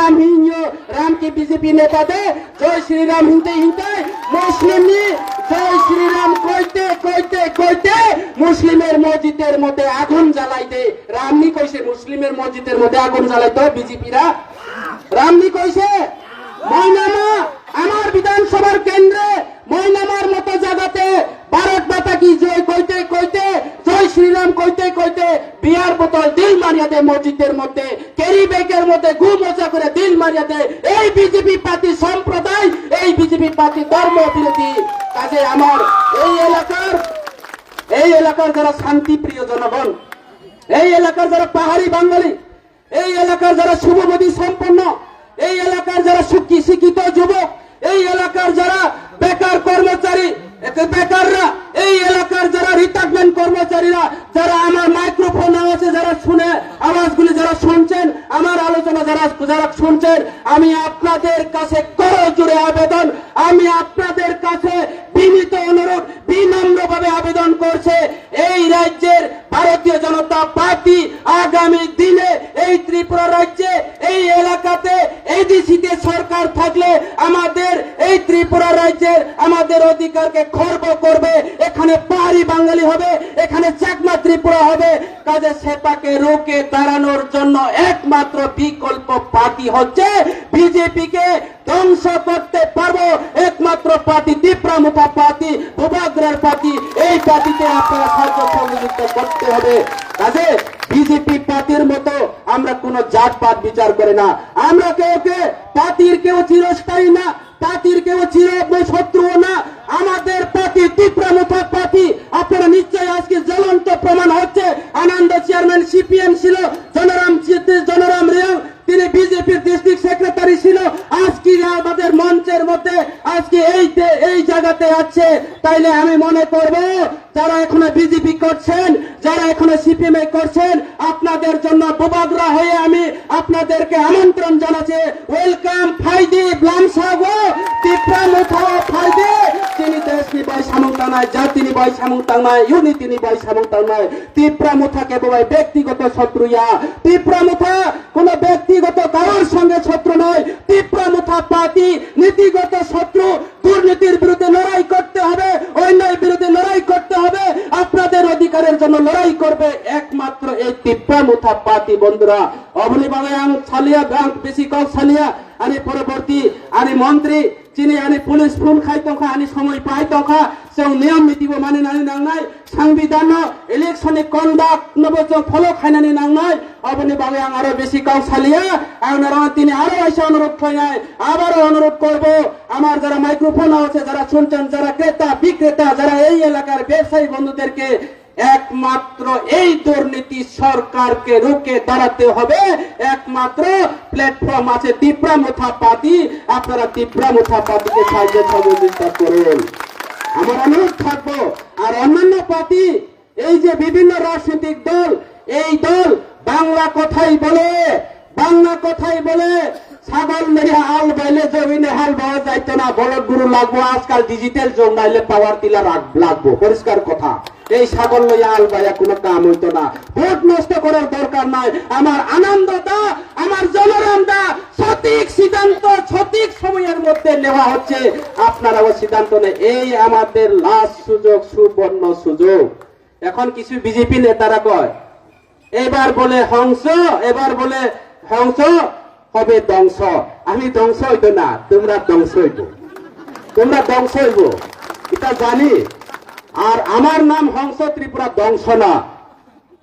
রাম হিঞ্জো রাম কি বিজেপি নেতা দে জয় শ্রীরাম হিনতে হিনতে মুসলিম জয় শ্রীরাম কইতে কইতে কইতে মুসলিমের মসজিদের মধ্যে আগুন জ্বালাইতে রামনি কইছে মুসলিমের মসজিদের মধ্যে আগুন জ্বালাইতো বিজেপিরা রামনি কইছে ময়নামা আমার বিধানসভার কেন্দ্রে ময়নামার মতো জায়গাতে ভারত মাতা কি জয় কইতে কইতে জয় শ্রীরাম কইতে কইতে বিয়ার বোতল দিল মারিয়া দেয় মসজিদের মধ্যে ক্যারি ব্যাগের মধ্যে গু মজা করে দিল মারিয়া দেয় এই বিজেপি পার্টি সম্প্রদায় এই বিজেপি পার্টি ধর্ম বিরোধী কাজে আমার এই এলাকার যারা শান্তি প্রিয় জনগণ এই এলাকার যারা পাহাড়ি বাঙালি এই এলাকার যারা শুভবুদ্ধি সম্পন্ন এই এলাকার যারা শিক্ষিত যুবক এই এলাকার যারা বেকার কর্মচারী বেকাররা এই এলাকার যারা রিটায়ারমেন্ট কর্মচারীরা যারা আমার মাইক্রোফোন আওয়াজে যারা শুনে আওয়াজগুলি যারা শুনছেন আমার আলোচনা যারা শুনছেন আমি আপনাদের কাছে করজোড়ে আবেদন আমি আপনাদের কাছে বিনীত অনুরোধ বিনম্রভাবে আবেদন করছে এই রাজ্যের ভারতীয় জনতা পার্টি আগামী দিনে এই ত্রিপুরা রাজ্যে এই এলাকাতে এডিসিতে সরকার থাকলে আমাদের এই ত্রিপুরা রাজ্যের আমাদের অধিকারকে খর্ব করবে এখানে পাহাড়ি বাঙালি হবে এখানে চাকমা ত্রিপুরা হবে কাজে সেটাকে রোকে দাঁড়ানোর জন্য একমাত্র বিকল্প পার্টি হচ্ছে বিজেপিকে ধ্বংস করতে পারবো একমাত্র পার্টি তীব্রামুখা পার্টি ভূভাগ্রার পার্টি এই পার্টিতে আপনারা সাহায্য সহযোগিতা করতে হবে কাজে বিজেপি পার্টির মতো আমরা কোন জাতপাত বিচার করে না আমরা কেউকে পার্টির কেউ চিরস্থায়ী না পার্টির কেউ চির শত্রু না আমাদের পার্টি তীব্রামুখা পার্টি আপনারা নিশ্চয়ই আজকে জ্বলন্ত প্রমাণ হচ্ছে আনন্দ চেয়ারম্যান সিপিএম ছিল জনরাম রিয়াং তিনি বিজেপির ডিস্ট্রিক্ট সেক্রেটারি ছিল আজকে আমাদের মঞ্চের মধ্যে আজকে এই জায়গাতে আছে তাইলে আমি মনে করব যারা এখনো বিজেপি করছেন যারা এখনো সিপিএম করছেন আপনাদের জন্য বুবাগরা হয়ে আমি আপনাদেরকে আমন্ত্রণ জানাচ্ছি ওয়েলকাম ফাইদি ব্লামসাগো তীব্রামুখা ফাইদি তিনি দেশনি বাই সামুংতানাই জাতিনি বাই সামুংতানাই ইউনিটিনি বাই সামুংতানাই তীব্রামুখাকে বলে ব্যক্তিগত শত্রু তীব্রামুখা কোন ব্যক্তিগত কারোর সঙ্গে শত্রু নয় তীব্রামুখা পার্টি নীতিগত শত্রু দুর্নীতির বিরুদ্ধে লড়াই করতে হবে অন্যায়ের বিরুদ্ধে লড়াই করতে হবে আপনাদের অধিকারের জন্য লড়াই করবে একমাত্র এই তীব্রামুখা পার্টি বন্ধুরা অবনি বাংলাং ছালিয়া ব্যাংক বেশি কম ছালিয়া আনি পরবর্তী আনি মন্ত্রী চিনি আনি পুলিশ ফুল খাই তখা আনি সময় পাই তখা সে নিয়ম নীতিব মানে নানি নাংনাই সংবিধান ইলেকশনে কন্ডাক্ট নবচং ফলো খাইনানি নাংনাই অবনি বাংলাং আরো বেশি কম ছালিয়া আপনারা তিনি আরো এসে অনুরোধ খাইনাই আবারও অনুরোধ করব আমার যারা মাইক্রোফোন আছে যারা শুনছেন যারা ক্রেতা বিক্রেতা যারা এই এলাকার ব্যবসায়ী বন্ধুদেরকে একমাত্র এই দুর্নীতি সরকারকে রুখে দাঁড়াতে হবে একমাত্র প্ল্যাটফর্ম আছে তীব্রামুখা পার্টি আপনারা তীব্রামুখা পার্টিকে সাহায্য সহযোগিতা করুন আমার অনুরোধ থাকবো আর অন্যান্য পার্টি এই যে বিভিন্ন রাজনৈতিক দল এই দল বাংলা কথাই বলে ছাগল মেরে হাল বাইলে জমিনে হাল পাওয়া যাইতো না বলদ গরু লাগবো আজকাল ডিজিটাল যোগ নাইলে পাওয়ার টিলার লাগবো পরিষ্কার কথা এই ছাগল লইয়া হাল বাইয়া কোনো কাম হইতো না ভোট নষ্ট করার দরকার নাই আমার আনন্দ দা আমার জনরাম দা সঠিক সিদ্ধান্ত সঠিক সময়ের মধ্যে নেওয়া হচ্ছে আপনারাও সিদ্ধান্ত নেই এই আমাদের লাস্ট সুযোগ সুবর্ণ সুযোগ এখন কিছু বিজেপি নেতারা কয় এবার বলে হংস হবে ধ্বংস আমি ধ্বংস হইব না তোমরা ধ্বংস হইব এটা জানি আর আমার নাম হংস ত্রিপুরা ধ্বংস না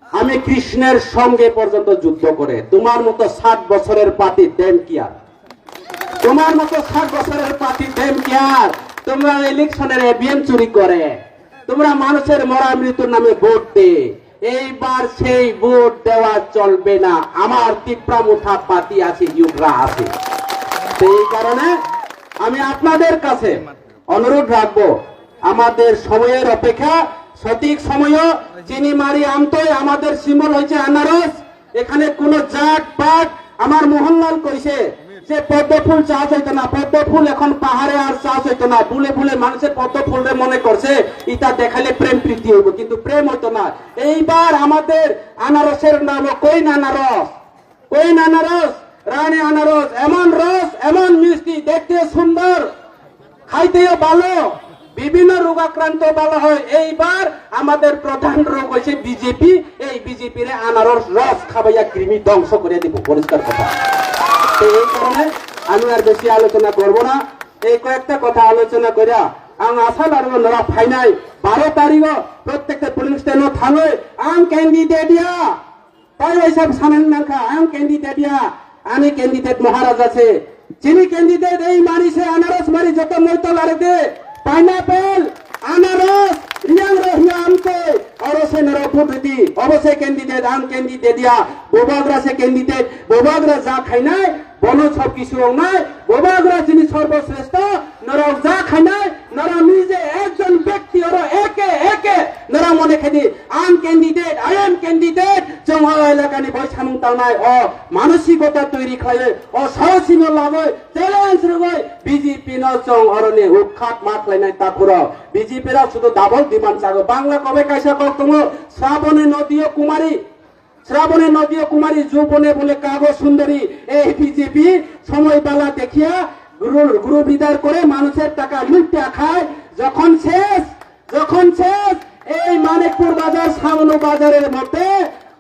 আমি কৃষ্ণের সঙ্গে পর্যন্ত যুদ্ধ করে তোমার মতো 60 বছরের পার্টি দেম কিয়ার তোমরা ইলেকশনের এভিএম চুরি করে তোমরা মানুষের মরা মৃত্যুর নামে ভোট দে এইবার সেই ভোট দেওয়া চলবে না আমার তীব্রামুখা পার্টি আছে ইউগরা আছে সেই কারণে আমি আপনাদের কাছে অনুরোধ রাখবো আমাদের সময়ের অপেক্ষা সঠিক সময় চিনি মারি আমতই আমাদের সিম্বল হয়েছে আনারস এখানে কোন জাত পাট আমার মোহনলাল কইছে যে পদ্ম ফুল চাষ হইতো না পদ্ম ফুল এখন পাহাড়ে আর চাষ হইতো না ফুলে ফুলে মানুষের পদ্ম ফুলরে মনে করছে ইটা দেখালে প্রেম প্রীতি হইব কিন্তু প্রেম হইতো না এইবার আমাদের আনারসের নাম কইন আনারস রানী আনারস এমন রস এমন মিষ্টি, দেখতে সুন্দর, খাইতেও ভালো, বিভিন্ন রোগাক্রান্ত ভালো হয়। এইবার আমাদের প্রধান রোগ হয়েছে বিজেপি। এই বিজেপির আনারস রস খাবাইয়া কৃমি ধ্বংস করে দিব, পরিষ্কার কথা। তো এই কারণে আমি আর বেশি আলোচনা করব না। এই কয়েকটা কথা আলোচনা করিয়া আং আশা লাগবো নরা ফাইনাল 12 তারিখ প্রত্যেকটা পুলিশ স্টেশন থাঙে আং ক্যান্ডিডেট ইয়া তাই এইসব সামেন নাখা আং ক্যান্ডিডেট ইয়া আমি ক্যান্ডিডেট মহারাজ আছে যিনি ক্যান্ডিডেট এই মারিছে আনারস মারি যত মৈতল আর দে পাইনাপেল আনারস রিয়াং রহিয়া আমতে অরসে নর ফুটতি অবশ্যই ক্যান্ডিডেট আং ক্যান্ডিডেট ইয়া বোবাগরা সে ক্যান্ডিডেট বোবাগরা যা খাইনাই বন সব কিছু নাই বোবাগরা যিনি সর্বশ্রেষ্ঠ নরক যা খাইনাই নরা নিজে একজন ব্যক্তি ওর একে একে নরা মনে খেদি আম ক্যান্ডিডেট আই এম ক্যান্ডিডেট জমা এলাকানি বৈষামুং তানাই ও মানসিকতা তৈরি খায় ও সাহসিং লাগে চ্যালেঞ্জ রগয় বিজেপি ন চং অরনে উৎখাত মাত লাইনাই তাকুর বিজেপিরা শুধু ডাবল ডিমান্ড চাগো বাংলা কবে কাইসা কতম শ্রাবণে নদীয় কুমারী শ্রাবণে নদীয় কুমারী যৌবনে বলে কাগজ সুন্দরী এই বিজেপি সময় বেলা দেখিয়া গুরু বিদার করে মানুষের টাকা লুটটা খায় যখন শেষ এই মানিকপুর বাজার সামনো বাজারের মধ্যে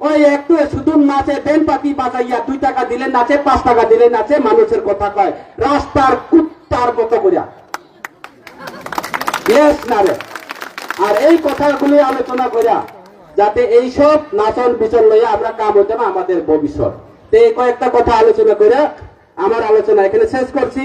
ওই একটু শুধু নাচে বেন পাতি বাজাইয়া 2 টাকা দিলে নাচে 5 টাকা দিলে নাচে মানুষের কথা কয় রাস্তার কুত্তার মতো করিয়া বেশ নারে আর এই কথাগুলি আলোচনা করিয়া যাতে এইসব নাচন বিচার লইয়া আমরা কাম হইতে না আমাদের ভবিষ্যৎ। তো এই কয়েকটা কথা আলোচনা করে আমার আলোচনা এখানে শেষ করছি।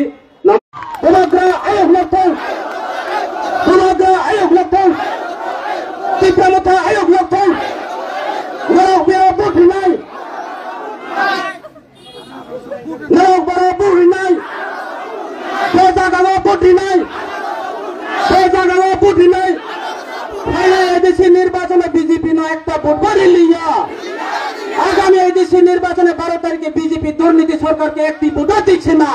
নির্বাচনে বিজেপি একটা ভোট বাড়ি লিয়া আগামী এই দেশের নির্বাচনে 12 তারিখে বিজেপি দুর্নীতি সরকারকে একটি ভোট দিচ্ছে না।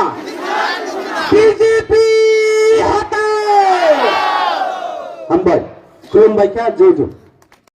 বিজেপি হটাও हम भाई खुलम भाई क्या जो